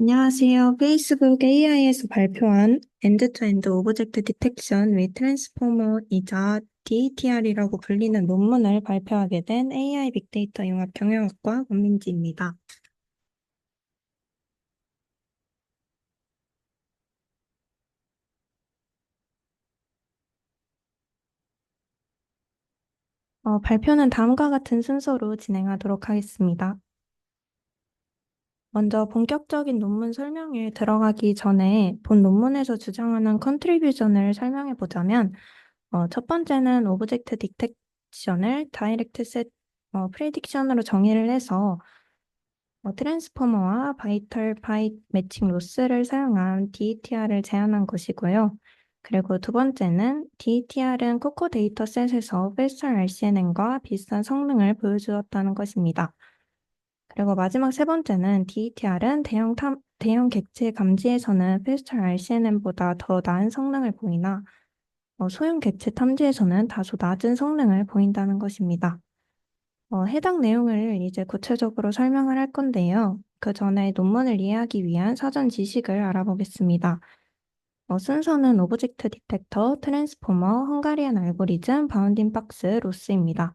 안녕하세요. 페이스북 AI에서 발표한 엔드-투-엔드 오브젝트 디텍션 위 트랜스포머이자 DETR이라고 불리는 논문을 발표하게 된 AI 빅데이터 융합 경영학과 권민지입니다. 발표는 다음과 같은 순서로 진행하도록 하겠습니다. 먼저 본격적인 논문 설명에 들어가기 전에 본 논문에서 주장하는 컨트리뷰션을 설명해 보자면, 첫 번째는 오브젝트 디텍션을 다이렉트 셋 프레딕션으로 정의를 해서 트랜스포머와 바이털 파이트 매칭 로스를 사용한 DETR을 제안한 것이고요. 그리고 두 번째는 DETR은 코코 데이터셋에서 페스탈 RCNN과 비슷한 성능을 보여주었다는 것입니다. 그리고 마지막 세 번째는 DETR은 대형 객체 감지에서는 페스탈 RCNN보다 더 나은 성능을 보이나 소형 객체 탐지에서는 다소 낮은 성능을 보인다는 것입니다. 해당 내용을 이제 구체적으로 설명을 할 건데요. 그 전에 논문을 이해하기 위한 사전 지식을 알아보겠습니다. 순서는 오브젝트 디텍터, 트랜스포머, 헝가리안 알고리즘, 바운딩 박스, 로스입니다.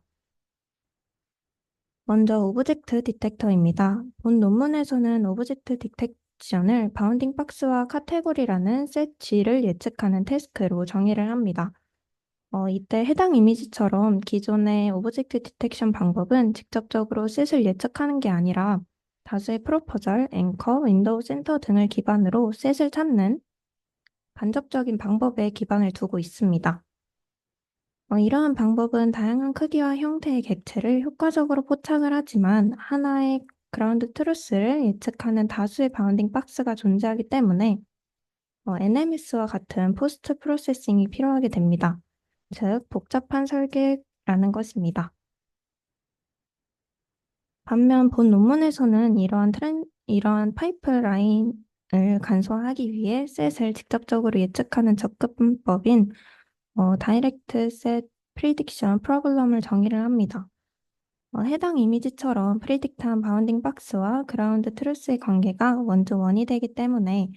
먼저 오브젝트 디텍터입니다. 본 논문에서는 오브젝트 디텍션을 바운딩 박스와 카테고리라는 셋 G를 예측하는 태스크로 정의를 합니다. 이때 해당 이미지처럼 기존의 오브젝트 디텍션 방법은 직접적으로 셋을 예측하는 게 아니라 다수의 프로포절, 앵커, 윈도우 센터 등을 기반으로 셋을 찾는 간접적인 방법에 기반을 두고 있습니다. 이러한 방법은 다양한 크기와 형태의 객체를 효과적으로 포착을 하지만 하나의 그라운드 트루스를 예측하는 다수의 바운딩 박스가 존재하기 때문에 NMS와 같은 포스트 프로세싱이 필요하게 됩니다. 즉, 복잡한 설계라는 것입니다. 반면 본 논문에서는 이러한 파이프라인을 간소화하기 위해 셋을 직접적으로 예측하는 접근법인 다이렉트 셋 프리딕션 프로블럼을 정의를 합니다. 해당 이미지처럼 프리딕트한 바운딩 박스와 그라운드 트루스의 관계가 원투원이 되기 때문에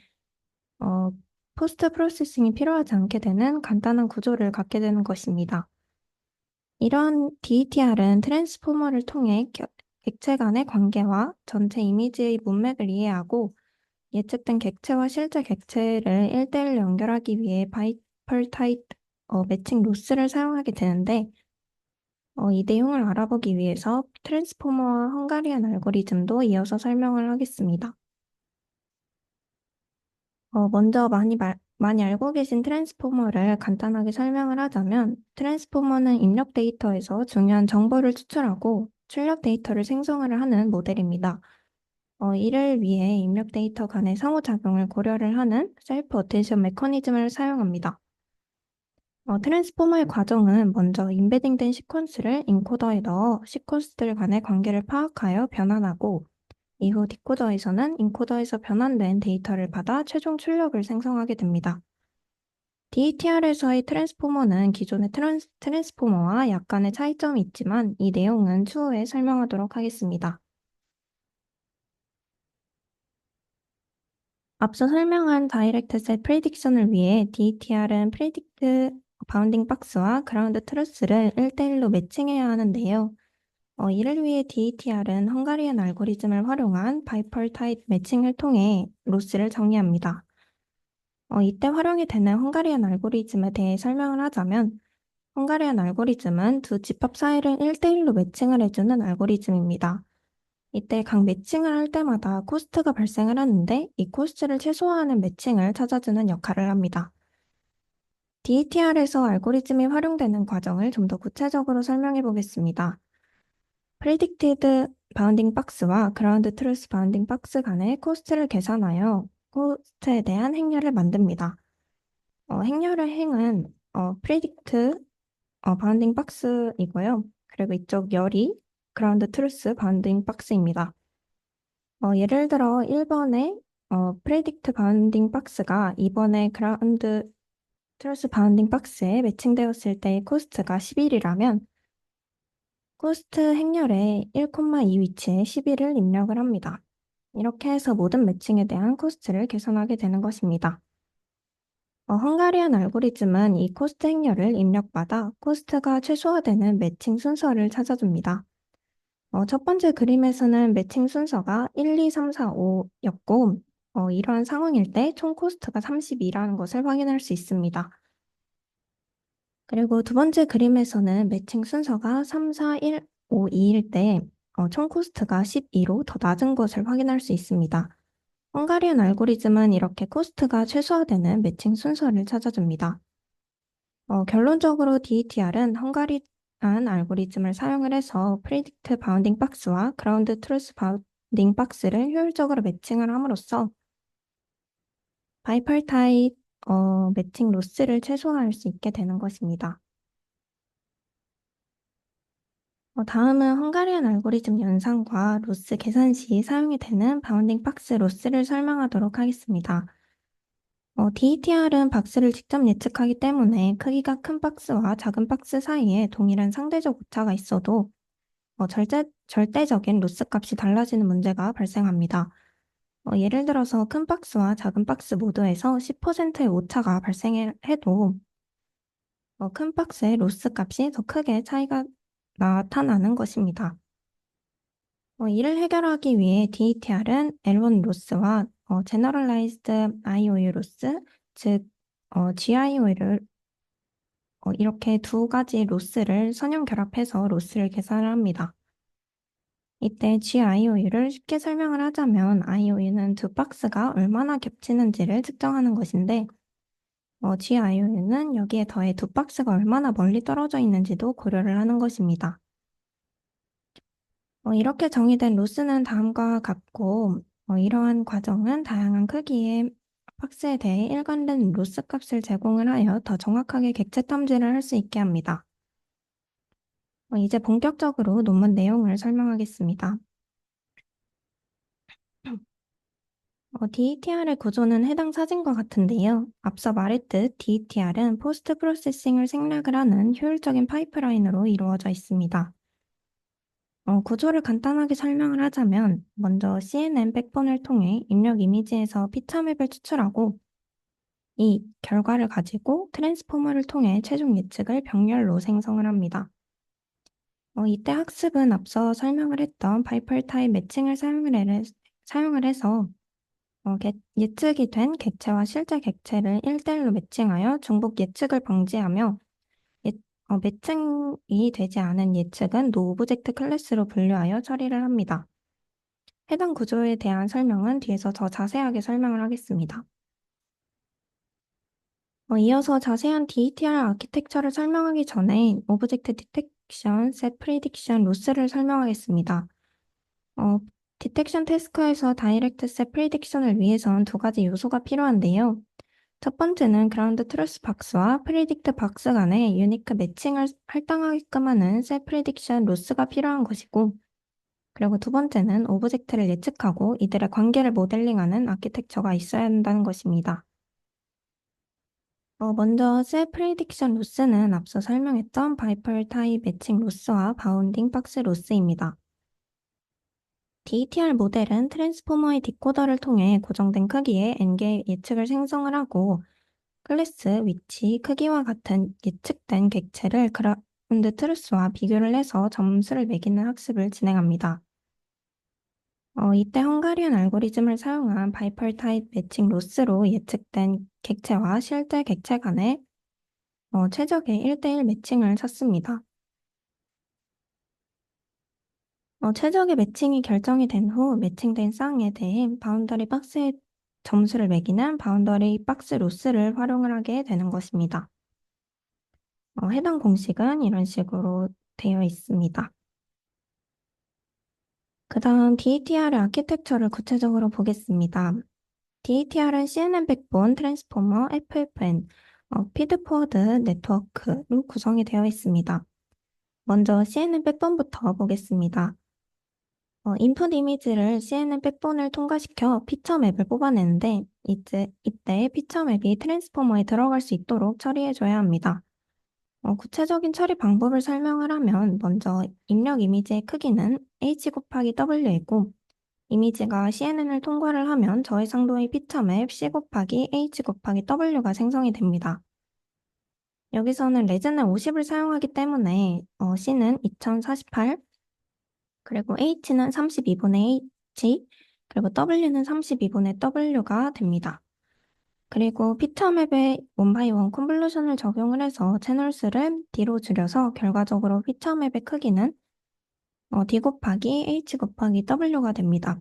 어, 포스트 프로세싱이 필요하지 않게 되는 간단한 구조를 갖게 되는 것입니다. 이런 DETR은 트랜스포머를 통해 객체 간의 관계와 전체 이미지의 문맥을 이해하고 예측된 객체와 실제 객체를 1대1 연결하기 위해 바이펄타이트 매칭 로스를 사용하게 되는데 이 내용을 알아보기 위해서 트랜스포머와 헝가리안 알고리즘도 이어서 설명을 하겠습니다. 먼저 많이 알고 계신 트랜스포머를 간단하게 설명을 하자면, 트랜스포머는 입력 데이터에서 중요한 정보를 추출하고 출력 데이터를 생성을 하는 모델입니다. 이를 위해 입력 데이터 간의 상호작용을 고려를 하는 셀프 어텐션 메커니즘을 사용합니다. 트랜스포머의 과정은 먼저 임베딩된 시퀀스를 인코더에 넣어 시퀀스들 간의 관계를 파악하여 변환하고, 이후 디코더에서는 인코더에서 변환된 데이터를 받아 최종 출력을 생성하게 됩니다. DETR에서의 트랜스포머는 기존의 트랜스포머와 약간의 차이점이 있지만 이 내용은 추후에 설명하도록 하겠습니다. 앞서 설명한 다이렉트 셋 프레딕션을 위해 DETR은 프레딕트 바운딩 박스와 그라운드 트루스를 1대1로 매칭해야 하는데요. 이를 위해 DETR은 헝가리안 알고리즘을 활용한 바이펄타이트 매칭을 통해 로스를 정의합니다. 이때 활용이 되는 헝가리안 알고리즘에 대해 설명을 하자면, 헝가리안 알고리즘은 두 집합 사이를 1대1로 매칭을 해주는 알고리즘입니다. 이때 각 매칭을 할 때마다 코스트가 발생을 하는데 이 코스트를 최소화하는 매칭을 찾아주는 역할을 합니다. DETR에서 알고리즘이 활용되는 과정을 좀 더 구체적으로 설명해 보겠습니다. 프리딕티드 바운딩 박스와 그라운드 트루스 바운딩 박스 간의 코스트를 계산하여 코스트에 대한 행렬을 만듭니다. 행렬의 행은 프리딕트 바운딩 박스이고요. 그리고 이쪽 열이 그라운드 트루스 바운딩 박스입니다. 예를 들어 1번에 프레딕트 바운딩 박스가 2번의 그라운드 트루스 바운딩 박스에 매칭되었을 때의 코스트가 11이라면 코스트 행렬에 1,2 위치에 11을 입력을 합니다. 이렇게 해서 모든 매칭에 대한 코스트를 계산하게 되는 것입니다. 헝가리안 알고리즘은 이 코스트 행렬을 입력받아 코스트가 최소화되는 매칭 순서를 찾아줍니다. 첫 번째 그림에서는 매칭 순서가 1, 2, 3, 4, 5였고, 이러한 상황일 때 총 코스트가 32라는 것을 확인할 수 있습니다. 그리고 두 번째 그림에서는 매칭 순서가 3, 4, 1, 5, 2일 때 총 코스트가 12로 더 낮은 것을 확인할 수 있습니다. 헝가리안 알고리즘은 이렇게 코스트가 최소화되는 매칭 순서를 찾아줍니다. 결론적으로 DETR은 헝가리안 알고리즘을 사용을 해서 프리딕트 바운딩 박스와 그라운드 트루스 바운딩 박스를 효율적으로 매칭을 함으로써 바이팔타입 매칭 로스를 최소화할 수 있게 되는 것입니다. 다음은 헝가리안 알고리즘 연산과 로스 계산 시 사용이 되는 바운딩 박스 로스를 설명하도록 하겠습니다. DETR은 박스를 직접 예측하기 때문에 크기가 큰 박스와 작은 박스 사이에 동일한 상대적 오차가 있어도 절대적인 로스 값이 달라지는 문제가 발생합니다. 예를 들어서 큰 박스와 작은 박스 모두에서 10%의 오차가 발생해도 큰 박스의 로스 값이 더 크게 차이가 나타나는 것입니다. 이를 해결하기 위해 DETR은 L1 로스와 Generalized IOU 로스, 즉 GIO를 이렇게 두 가지 로스를 선형 결합해서 로스를 계산을 합니다. 이때 GIOU를 쉽게 설명을 하자면 IOU는 두 박스가 얼마나 겹치는지를 측정하는 것인데 GIOU는 여기에 더해 두 박스가 얼마나 멀리 떨어져 있는지도 고려를 하는 것입니다. 이렇게 정의된 로스는 다음과 같고 이러한 과정은 다양한 크기의 박스에 대해 일관된 로스 값을 제공을 하여 더 정확하게 객체 탐지를 할 수 있게 합니다. 이제 본격적으로 논문 내용을 설명하겠습니다. DETR의 구조는 해당 사진과 같은데요. 앞서 말했듯 DETR은 포스트 프로세싱을 생략을 하는 효율적인 파이프라인으로 이루어져 있습니다. 구조를 간단하게 설명을 하자면 먼저 CNN 백본을 통해 입력 이미지에서 피처맵을 추출하고 이 결과를 가지고 트랜스포머를 통해 최종 예측을 병렬로 생성을 합니다. 이때 학습은 앞서 설명을 했던 바이펄 타입 매칭을 사용을 해서 예측이 된 객체와 실제 객체를 1대1로 매칭하여 중복 예측을 방지하며 매칭이 되지 않은 예측은 노 오브젝트 클래스로 분류하여 처리를 합니다. 해당 구조에 대한 설명은 뒤에서 더 자세하게 설명을 하겠습니다. 이어서 자세한 DETR 아키텍처를 설명하기 전에 오브젝트 디텍션, 셋 프리딕션, 로스를 설명하겠습니다. 디텍션 태스크에서 다이렉트 셋 프리딕션을 위해선 두 가지 요소가 필요한데요. 첫 번째는 그라운드 트루스 박스와 프리딕트 박스 간의 유니크 매칭을 할당하게끔 하는 셋 프리딕션 로스가 필요한 것이고, 그리고 두 번째는 오브젝트를 예측하고 이들의 관계를 모델링하는 아키텍처가 있어야 한다는 것입니다. 먼저 셀 프리딕션 로스는 앞서 설명했던 바이펄 타입 매칭 로스와 바운딩 박스 로스입니다. DETR 모델은 트랜스포머의 디코더를 통해 고정된 크기의 n개의 예측을 생성을 하고 클래스, 위치, 크기와 같은 예측된 객체를 그라운드 트루스와 비교를 해서 점수를 매기는 학습을 진행합니다. 이때 헝가리안 알고리즘을 사용한 바이펄 타입 매칭 로스로 예측된 객체와 실제 객체 간의 최적의 1대1 매칭을 찾습니다. 최적의 매칭이 결정이 된 후 매칭된 쌍에 대해 바운더리 박스의 점수를 매기는 바운더리 박스 로스를 활용을 하게 되는 것입니다. 해당 공식은 이런 식으로 되어 있습니다. 그 다음 DETR의 아키텍처를 구체적으로 보겠습니다. DETR은 CNN 백본, 트랜스포머, FFN, 피드포워드 네트워크로 구성이 되어 있습니다. 먼저 CNN 백본부터 보겠습니다. 인풋 이미지를 CNN 백본을 통과시켜 피처 맵을 뽑아내는데 이때 피처 맵이 트랜스포머에 들어갈 수 있도록 처리해줘야 합니다. 구체적인 처리 방법을 설명을 하면 먼저 입력 이미지의 크기는 H 곱하기 W이고 이미지가 CNN을 통과를 하면 저해상도의 피처맵 C 곱하기 H 곱하기 W가 생성이 됩니다. 여기서는 레즈는 50을 사용하기 때문에 C는 2048, 그리고 H는 32분의 H, 그리고 W는 32분의 W가 됩니다. 그리고 피처맵에 원바이원 컨볼루션을 적용을 해서 채널 수를 D로 줄여서 결과적으로 피처맵의 크기는 D 곱하기 H 곱하기 W가 됩니다.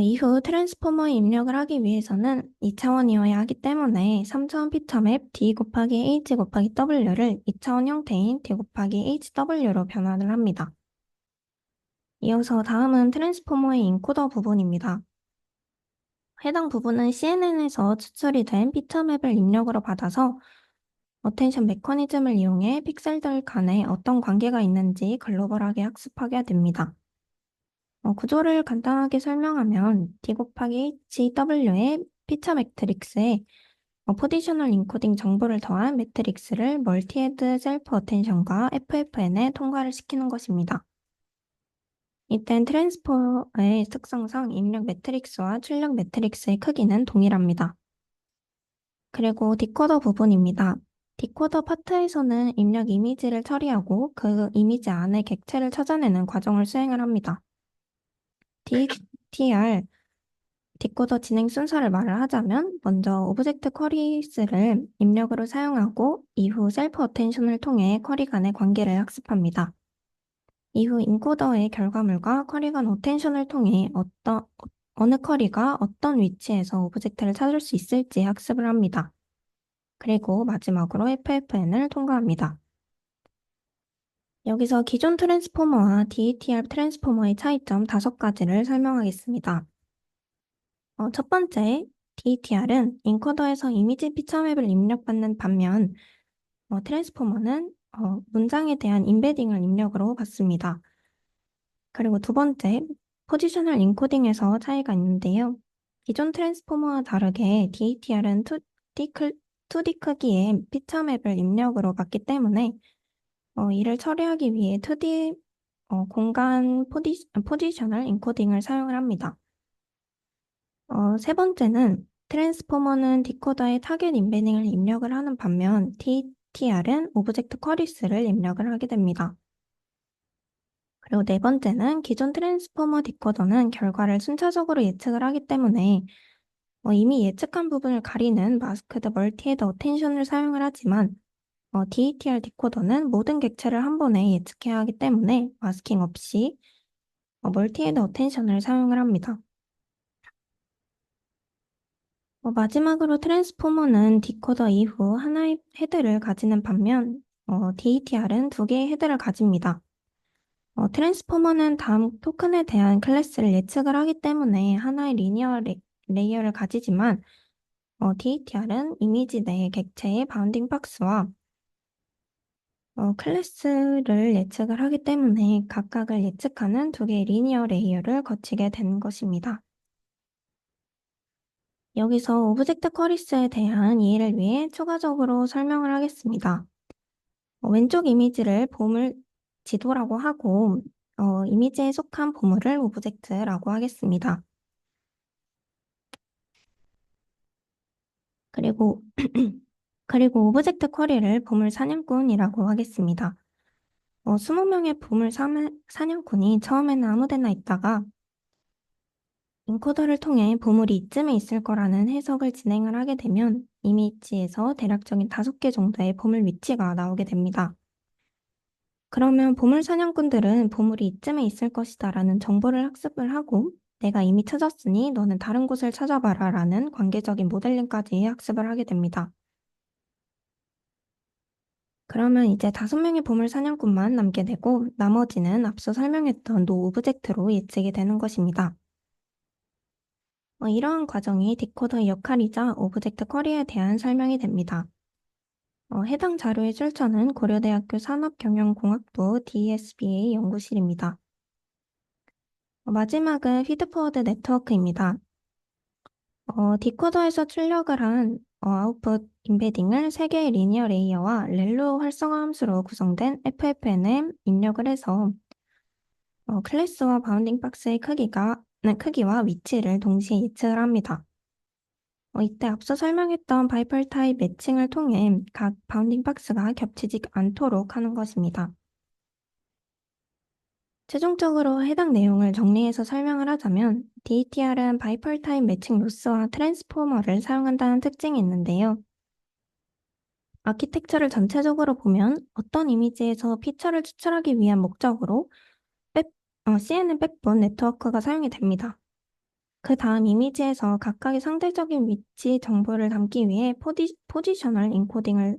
이후 트랜스포머에 입력을 하기 위해서는 2차원이어야 하기 때문에 3차원 피처맵 D 곱하기 H 곱하기 W를 2차원 형태인 D 곱하기 HW로 변환을 합니다. 이어서 다음은 트랜스포머의 인코더 부분입니다. 해당 부분은 CNN에서 추출이 된 피처맵을 입력으로 받아서 어텐션 메커니즘을 이용해 픽셀들 간에 어떤 관계가 있는지 글로벌하게 학습하게 됩니다. 구조를 간단하게 설명하면 D 곱하기 HW의 피처 매트릭스에 포지셔널 인코딩 정보를 더한 매트릭스를 멀티헤드 셀프 어텐션과 FFN에 통과를 시키는 것입니다. 이땐 트랜스포의 특성상 입력 매트릭스와 출력 매트릭스의 크기는 동일합니다. 그리고 디코더 부분입니다. 디코더 파트에서는 입력 이미지를 처리하고 그 이미지 안에 객체를 찾아내는 과정을 수행을 합니다. DTR, 디코더 진행 순서를 말을 하자면 먼저 오브젝트 쿼리스를 입력으로 사용하고 이후 셀프 어텐션을 통해 쿼리 간의 관계를 학습합니다. 이후 인코더의 결과물과 쿼리 간 어텐션을 통해 어느 쿼리가 어떤 위치에서 오브젝트를 찾을 수 있을지 학습을 합니다. 그리고 마지막으로 FFN을 통과합니다. 여기서 기존 트랜스포머와 DETR 트랜스포머의 차이점 5가지를 설명하겠습니다. 첫 번째, DETR은 인코더에서 이미지 피처맵을 입력받는 반면 트랜스포머는 문장에 대한 인베딩을 입력으로 받습니다. 그리고 두 번째, 포지셔널 인코딩에서 차이가 있는데요. 기존 트랜스포머와 다르게 DETR은 2D 크기의 피처맵을 입력으로 받기 때문에 이를 처리하기 위해 2D 공간 포지셔널 인코딩을 사용을 합니다. 세 번째는 트랜스포머는 디코더의 타겟 인베딩을 입력을 하는 반면 DTR은 오브젝트 쿼리스를 입력을 하게 됩니다. 그리고 네 번째는 기존 트랜스포머 디코더는 결과를 순차적으로 예측을 하기 때문에 이미 예측한 부분을 가리는 마스크드 멀티헤드 어텐션을 사용을 하지만 DETR 디코더는 모든 객체를 한 번에 예측해야 하기 때문에 마스킹 없이 멀티헤드 어텐션을 사용을 합니다. 마지막으로 트랜스포머는 디코더 이후 하나의 헤드를 가지는 반면 DETR은 두 개의 헤드를 가집니다. 트랜스포머는 다음 토큰에 대한 클래스를 예측을 하기 때문에 하나의 리니어 레이어를 가지지만 DETR은 이미지 내 객체의 바운딩 박스와 클래스를 예측을 하기 때문에 각각을 예측하는 두 개의 리니어 레이어를 거치게 되는 것입니다. 여기서 오브젝트 쿼리스에 대한 이해를 위해 추가적으로 설명을 하겠습니다. 왼쪽 이미지를 보물 지도라고 하고 이미지에 속한 보물을 오브젝트라고 하겠습니다. 그리고 그리고 오브젝트 쿼리를 보물 사냥꾼이라고 하겠습니다. 20명의 보물 사냥꾼이 처음에는 아무데나 있다가 인코더를 통해 보물이 이쯤에 있을 거라는 해석을 진행을 하게 되면 이미지에서 대략적인 5개 정도의 보물 위치가 나오게 됩니다. 그러면 보물 사냥꾼들은 보물이 이쯤에 있을 것이다 라는 정보를 학습을 하고 내가 이미 찾았으니 너는 다른 곳을 찾아봐라 라는 관계적인 모델링까지 학습을 하게 됩니다. 그러면 이제 5명의 보물 사냥꾼만 남게 되고 나머지는 앞서 설명했던 노 오브젝트로 예측이 되는 것입니다. 이러한 과정이 디코더의 역할이자 오브젝트 쿼리에 대한 설명이 됩니다. 해당 자료의 출처는 고려대학교 산업경영공학부 DSBA 연구실입니다. 마지막은 피드포워드 네트워크입니다. 디코더에서 출력을 한 아웃풋 인베딩을 3개의 리니어 레이어와 렐로 활성화 함수로 구성된 FFN에 입력을 해서 클래스와 바운딩 박스의 크기와 위치를 동시에 예측을 합니다. 이때 앞서 설명했던 바이펄 타입 매칭을 통해 각 바운딩 박스가 겹치지 않도록 하는 것입니다. 최종적으로 해당 내용을 정리해서 설명을 하자면 DETR은 바이펄 타입 매칭 로스와 트랜스포머를 사용한다는 특징이 있는데요. 아키텍처를 전체적으로 보면 어떤 이미지에서 피처를 추출하기 위한 목적으로 CNN 백본 네트워크가 사용이 됩니다. 그 다음 이미지에서 각각의 상대적인 위치 정보를 담기 위해 포지셔널 인코딩을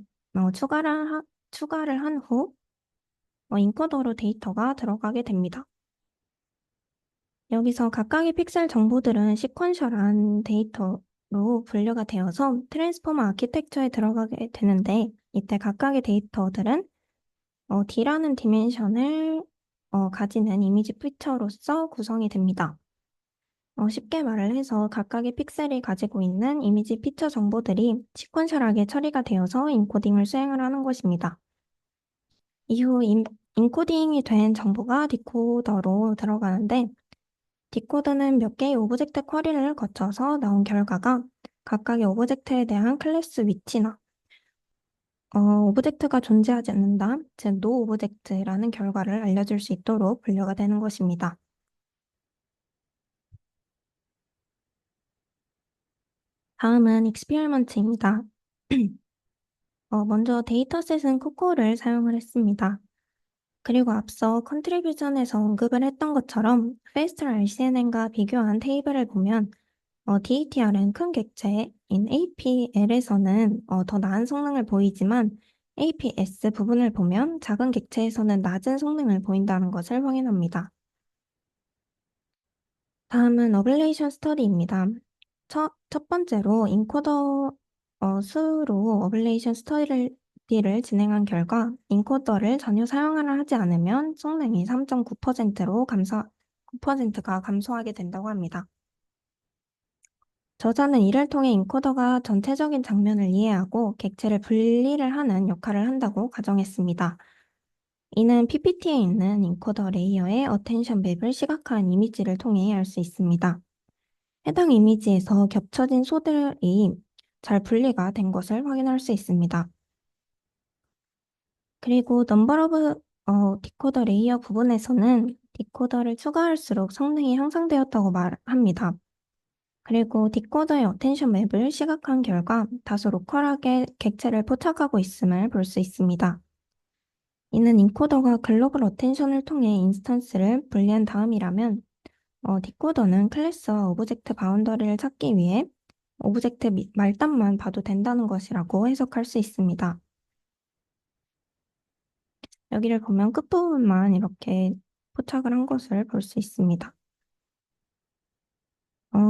추가를 한 후 인코더로 데이터가 들어가게 됩니다. 여기서 각각의 픽셀 정보들은 시퀀셜한 데이터로 분류가 되어서 트랜스포머 아키텍처에 들어가게 되는데 이때 각각의 데이터들은 D라는 디멘션을 가지는 이미지 피처로서 구성이 됩니다. 쉽게 말을 해서 각각의 픽셀이 가지고 있는 이미지 피처 정보들이 시퀀셜하게 처리가 되어서 인코딩을 수행을 하는 것입니다. 이후 인코딩이 된 정보가 디코더로 들어가는데 디코더는 몇 개의 오브젝트 쿼리를 거쳐서 나온 결과가 각각의 오브젝트에 대한 클래스 위치나 오브젝트가 존재하지 않는다, 즉 노 오브젝트라는 결과를 알려줄 수 있도록 분류가 되는 것입니다. 다음은 익스피리먼트입니다. 먼저 데이터셋은 코코를 사용을 했습니다. 그리고 앞서 컨트리뷰션에서 언급을 했던 것처럼 페스트럴 RCNN과 비교한 테이블을 보면 DETR은 큰 객체인 APL에서는 더 나은 성능을 보이지만 APS 부분을 보면 작은 객체에서는 낮은 성능을 보인다는 것을 확인합니다. 다음은 어블레이션 스터디입니다. 첫 번째로 인코더 수로 어블레이션 스터디를 진행한 결과 인코더를 전혀 사용을 하지 않으면 성능이 9%가 감소하게 된다고 합니다. 저자는 이를 통해 인코더가 전체적인 장면을 이해하고 객체를 분리를 하는 역할을 한다고 가정했습니다. 이는 PPT에 있는 인코더 레이어의 어텐션 맵을 시각화한 이미지를 통해 알 수 있습니다. 해당 이미지에서 겹쳐진 소들이 잘 분리가 된 것을 확인할 수 있습니다. 그리고 넘버 오브 디코더 레이어 부분에서는 디코더를 추가할수록 성능이 향상되었다고 말합니다. 그리고 디코더의 어텐션 맵을 시각화한 결과 다소 로컬하게 객체를 포착하고 있음을 볼 수 있습니다. 이는 인코더가 글로벌 어텐션을 통해 인스턴스를 분리한 다음이라면 디코더는 클래스와 오브젝트 바운더리를 찾기 위해 오브젝트 말단만 봐도 된다는 것이라고 해석할 수 있습니다. 여기를 보면 끝부분만 이렇게 포착을 한 것을 볼 수 있습니다.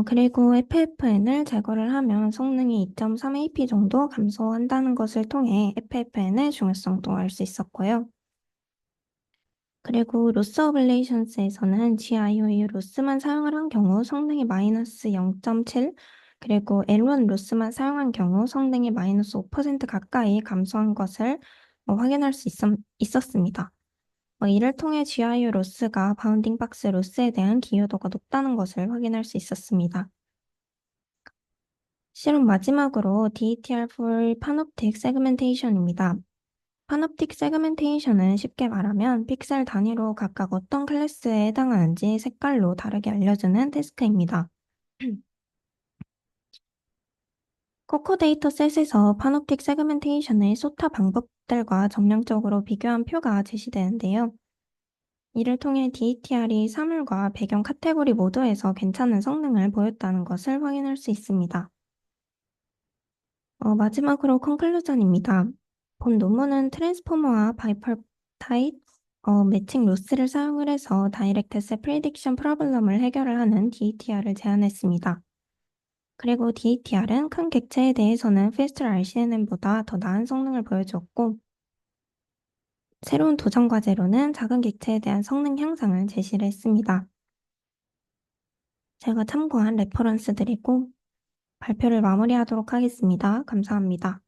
그리고 FFN을 제거를 하면 성능이 2.3AP 정도 감소한다는 것을 통해 FFN의 중요성도 알 수 있었고요. 그리고 로스 오블레이션스에서는 GIOU 로스만 사용을 한 경우 성능이 마이너스 0.7, 그리고 L1 로스만 사용한 경우 성능이 마이너스 5% 가까이 감소한 것을 확인할 수 있었습니다. 이를 통해 GIO 로스가 바운딩 박스 로스에 대한 기여도가 높다는 것을 확인할 수 있었습니다. 실험 마지막으로 DETR for Panoptic Segmentation입니다. 파놉틱 세그멘테이션은 쉽게 말하면 픽셀 단위로 각각 어떤 클래스에 해당하는지 색깔로 다르게 알려주는 태스크입니다. 코코 데이터셋에서 파놉틱 세그멘테이션의 소타 방법들과 정량적으로 비교한 표가 제시되는데요. 이를 통해 DETR이 사물과 배경 카테고리 모두에서 괜찮은 성능을 보였다는 것을 확인할 수 있습니다. 마지막으로 컨클루전입니다. 본 논문은 트랜스포머와 바이펄 타입 매칭 로스를 사용을 해서 다이렉트 셋 프리딕션 프로블럼을 해결을 하는 DETR을 제안했습니다. 그리고 DETR은 큰 객체에 대해서는 페스트럴 RCNN보다 더 나은 성능을 보여주었고 새로운 도전 과제로는 작은 객체에 대한 성능 향상을 제시를 했습니다. 제가 참고한 레퍼런스들이고 발표를 마무리하도록 하겠습니다. 감사합니다.